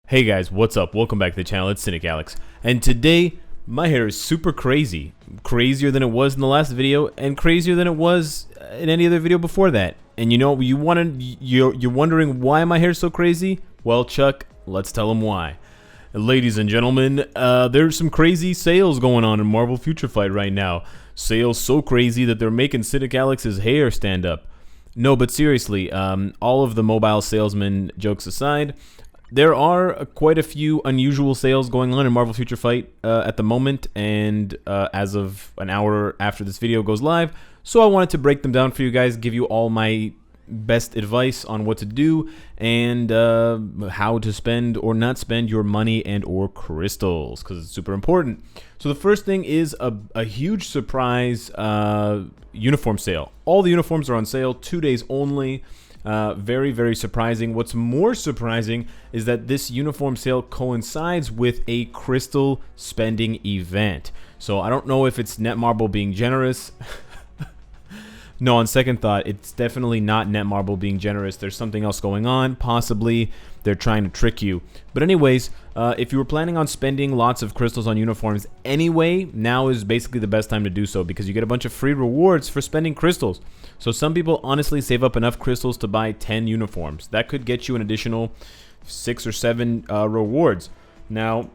Hey guys, what's up? Welcome back to the channel. It's Cynicalex, and today my hair is super crazy, crazier than it was in the last video, and crazier than it was in any other video before that. And you know, you're wondering why my hair's so crazy? Well, Chuck, let's tell them why. Ladies and gentlemen, there's some crazy sales going on in Marvel Future Fight right now. Sales so crazy that they're making Cynicalex's hair stand up. No, but seriously, all of the mobile salesman jokes aside, there are quite a few unusual sales going on in Marvel Future Fight at the moment, and as of an hour after this video goes live, so I wanted to break them down for you guys, give you all my best advice on what to do and how to spend or not spend your money and or crystals, because it's super important. So the first thing is a huge surprise uniform sale. All the uniforms are on sale, 2 days only. Very, very surprising. What's more surprising is that this uniform sale coincides with a crystal spending event. So I don't know if it's Netmarble being generous. No, on second thought, it's definitely not Netmarble being generous. There's something else going on. Possibly they're trying to trick you. But anyways, if you were planning on spending lots of crystals on uniforms anyway, now is basically the best time to do so, because you get a bunch of free rewards for spending crystals. So some people honestly save up enough crystals to buy 10 uniforms. That could get you an additional 6 or 7 rewards. Now,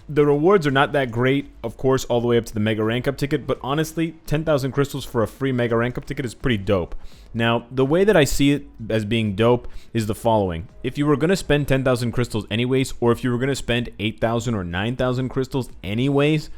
the rewards are not that great, of course, all the way up to the Mega Rank Up ticket, but honestly, 10,000 crystals for a free Mega Rank Up ticket is pretty dope. Now, the way that I see it as being dope is the following. If you were going to spend 10,000 crystals anyways, or if you were going to spend 8,000 or 9,000 crystals anyways,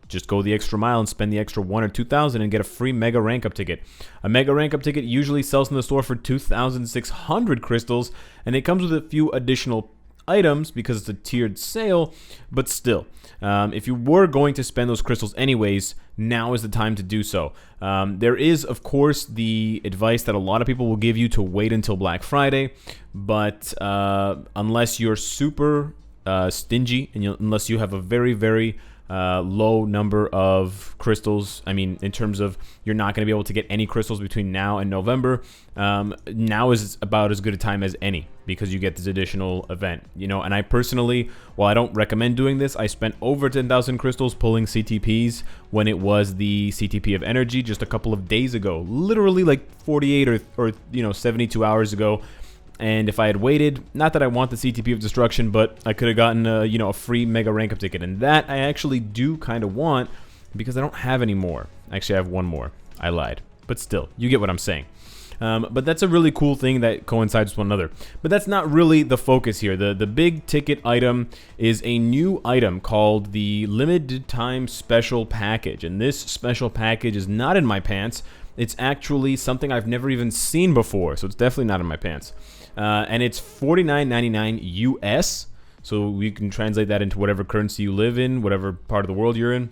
just go the extra mile and spend the extra 1 or 2,000 and get a free Mega Rank Up ticket. A Mega Rank Up ticket usually sells in the store for 2,600 crystals, and it comes with a few additional items because it's a tiered sale, but still, if you were going to spend those crystals anyways, now is the time to do so. There is, of course, the advice that a lot of people will give you to wait until Black Friday, but unless you're super stingy and unless you have a very, very low number of crystals, I mean, in terms of you're not going to be able to get any crystals between now and November, now is about as good a time as any, because you get this additional event, you know. And I personally, while I don't recommend doing this, I spent over 10,000 crystals pulling CTPs when it was the CTP of energy just a couple of days ago, literally like 48 or 72 hours ago. And if I had waited, not that I want the CTP of destruction, but I could have gotten a free Mega Rank Up ticket, and that I actually do kind of want, because I don't have any more. Actually, I have one more. I lied, but still, you get what I'm saying. But that's a really cool thing that coincides with one another. But that's not really the focus here. The big ticket item is a new item called the Limited Time Special Package, and this special package is not in my pants. It's actually something I've never even seen before, so it's definitely not in my pants. And it's $49.99 US, so we can translate that into whatever currency you live in, whatever part of the world you're in.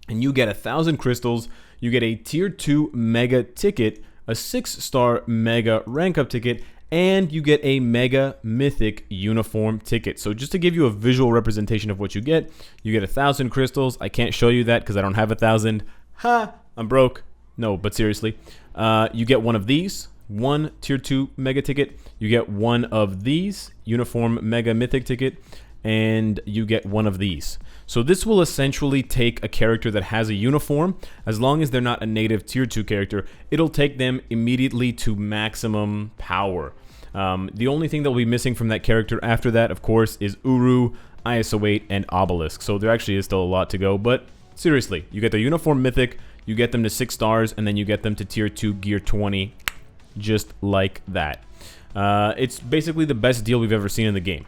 And you get 1,000 crystals, you get a Tier 2 Mega ticket, a 6-star Mega Rank Up ticket, and you get a Mega Mythic Uniform ticket. So just to give you a visual representation of what you get 1,000 crystals. I can't show you that because I don't have 1,000. Ha! I'm broke. No, but seriously. You get one of these. One Tier 2 Mega ticket, you get one of these Uniform Mega Mythic ticket, and you get one of these. So this will essentially take a character that has a uniform, as long as they're not a native Tier 2 character, it'll take them immediately to maximum power. The only thing that will be missing from that character after that, of course, is Uru, ISO8, and Obelisk. So there actually is still a lot to go, but seriously, you get the Uniform Mythic, you get them to 6 stars, and then you get them to Tier 2 Gear 20. Just like that. It's basically the best deal we've ever seen in the game.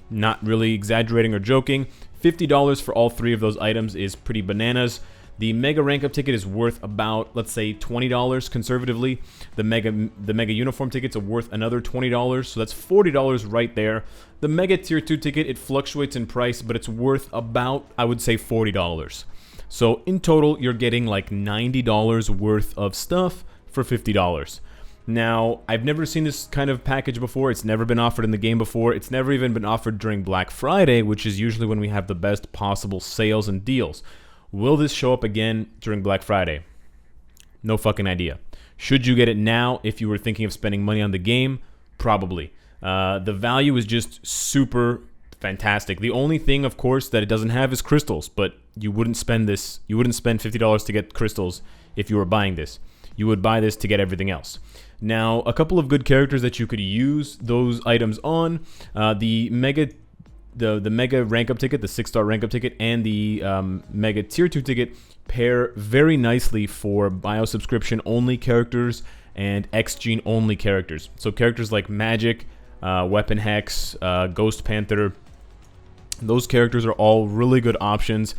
Not really exaggerating or joking. $50 for all 3 of those items is pretty bananas. The Mega Rank Up ticket is worth about, let's say, $20 conservatively. The Mega Uniform tickets are worth another $20, so that's $40 right there. The Mega Tier 2 ticket, it fluctuates in price, but it's worth about, I would say, $40. So in total, you're getting like $90 worth of stuff for $50. Now, I've never seen this kind of package before. It's never been offered in the game before. It's never even been offered during Black Friday, which is usually when we have the best possible sales and deals. Will this show up again during Black Friday? No fucking idea. Should you get it now if you were thinking of spending money on the game? Probably. The value is just super fantastic. The only thing, of course, that it doesn't have is crystals, but you wouldn't spend $50 to get crystals if you were buying this. You would buy this to get everything else. Now, a couple of good characters that you could use those items on, the mega rank up ticket, the 6-star rank up ticket, and the mega tier 2 ticket pair very nicely for bio subscription only characters and X Gene only characters. So characters like Magic, Weapon Hex, Ghost Panther, those characters are all really good options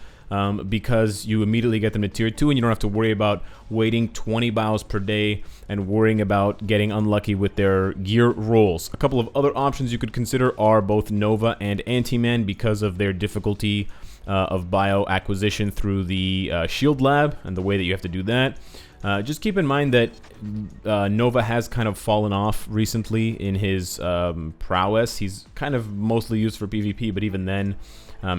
because you immediately get them to tier 2 and you don't have to worry about waiting 20 bios per day and worrying about getting unlucky with their gear rolls. A couple of other options you could consider are both Nova and Anti-Man because of their difficulty of bio acquisition through the Shield Lab and the way that you have to do that. Just keep in mind that Nova has kind of fallen off recently in his prowess. He's kind of mostly used for PvP, but even then,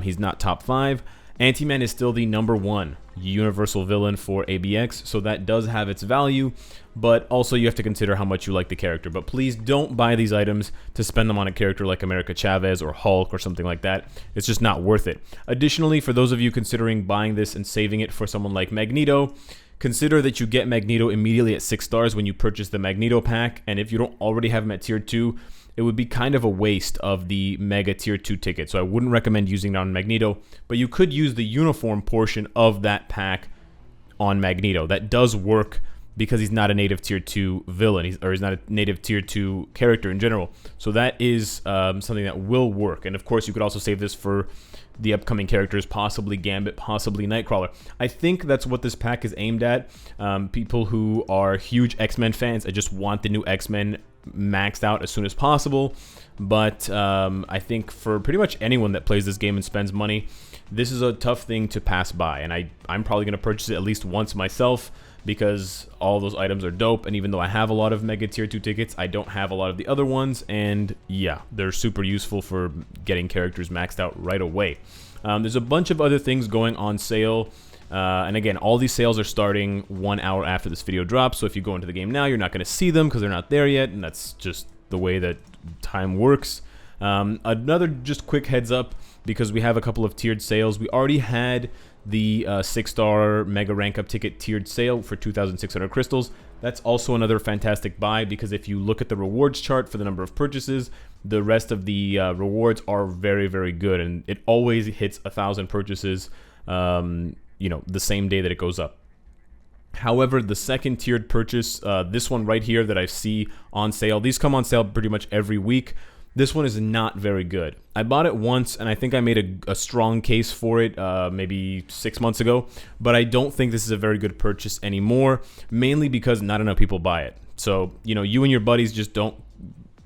he's not top 5. Anti-Man is still the #1 universal villain for ABX, so that does have its value, but also you have to consider how much you like the character. But please don't buy these items to spend them on a character like America Chavez or Hulk or something like that. It's just not worth it. Additionally, for those of you considering buying this and saving it for someone like Magneto, consider that you get Magneto immediately at 6 stars when you purchase the Magneto pack, and if you don't already have him at tier 2, it would be kind of a waste of the mega tier 2 ticket. So I wouldn't recommend using it on Magneto, but you could use the uniform portion of that pack on Magneto. That does work because he's not a native tier 2 villain, he's not a native tier 2 character in general. So that is something that will work. And of course, you could also save this for the upcoming characters, possibly Gambit, possibly Nightcrawler. I think that's what this pack is aimed at. People who are huge X-Men fans, I just want the new X-Men maxed out as soon as possible. But I think for pretty much anyone that plays this game and spends money, this is a tough thing to pass by. And I'm probably going to purchase it at least once myself because all those items are dope. And even though I have a lot of Mega Tier 2 tickets, I don't have a lot of the other ones. And yeah, they're super useful for getting characters maxed out right away. There's a bunch of other things going on sale. And again, all these sales are starting 1 hour after this video drops. So if you go into the game now, you're not going to see them because they're not there yet. And that's just the way that time works. Another just quick heads up, because we have a couple of tiered sales. We already had the 6-star mega rank up ticket tiered sale for 2,600 crystals. That's also another fantastic buy, because if you look at the rewards chart for the number of purchases, the rest of the rewards are very, very good, and it always hits 1,000 purchases, you know, the same day that it goes up. However, the second tiered purchase, this one right here that I see on sale, these come on sale pretty much every week. This one is not very good. I bought it once, and I think I made a strong case for it maybe 6 months ago, but I don't think this is a very good purchase anymore, mainly because not enough people buy it. So, you know, you and your buddies just don't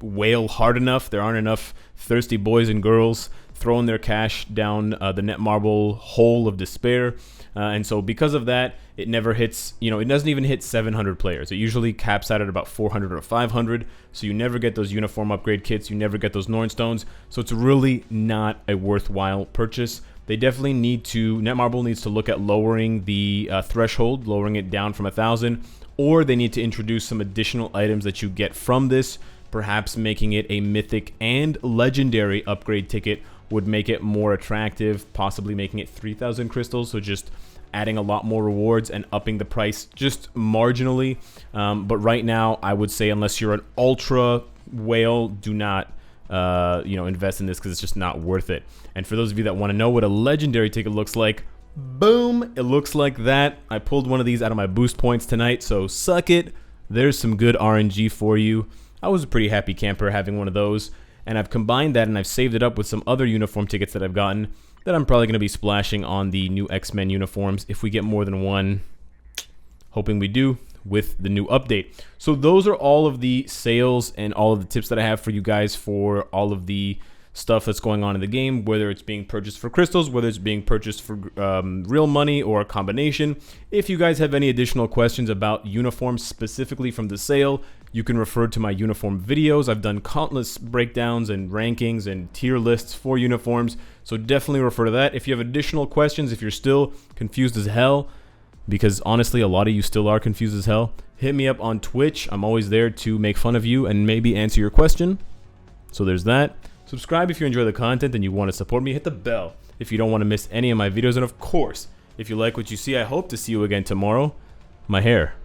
wail hard enough. There aren't enough thirsty boys and girls throwing their cash down the Netmarble hole of despair. And so because of that, it never hits, you know, it doesn't even hit 700 players. It usually caps out at about 400 or 500. So you never get those uniform upgrade kits. You never get those Nornstones. So it's really not a worthwhile purchase. They definitely need to, Netmarble needs to look at lowering the threshold, lowering it down from 1,000, or they need to introduce some additional items that you get from this, perhaps making it a mythic and legendary upgrade ticket would make it more attractive, possibly making it 3,000 crystals, so just adding a lot more rewards and upping the price just marginally. But right now, I would say unless you're an ultra whale, do not you know, invest in this, because it's just not worth it. And for those of you that want to know what a legendary ticket looks like, boom, it looks like that. I pulled one of these out of my boost points tonight, so suck it. There's some good RNG for you. I was a pretty happy camper having one of those. And I've combined that and I've saved it up with some other uniform tickets that I've gotten that I'm probably going to be splashing on the new X-Men uniforms if we get more than one. Hoping we do with the new update. So those are all of the sales and all of the tips that I have for you guys for all of the stuff that's going on in the game, whether it's being purchased for crystals, whether it's being purchased for real money or a combination. If you guys have any additional questions about uniforms specifically from the sale, you can refer to my uniform videos. I've done countless breakdowns and rankings and tier lists for uniforms, so definitely refer to that. If you have additional questions, if you're still confused as hell, because honestly a lot of you still are confused as hell, hit me up on Twitch. I'm always there to make fun of you and maybe answer your question. So there's that. Subscribe if you enjoy the content and you want to support me. Hit the bell if you don't want to miss any of my videos. And of course, if you like what you see, I hope to see you again tomorrow. My hair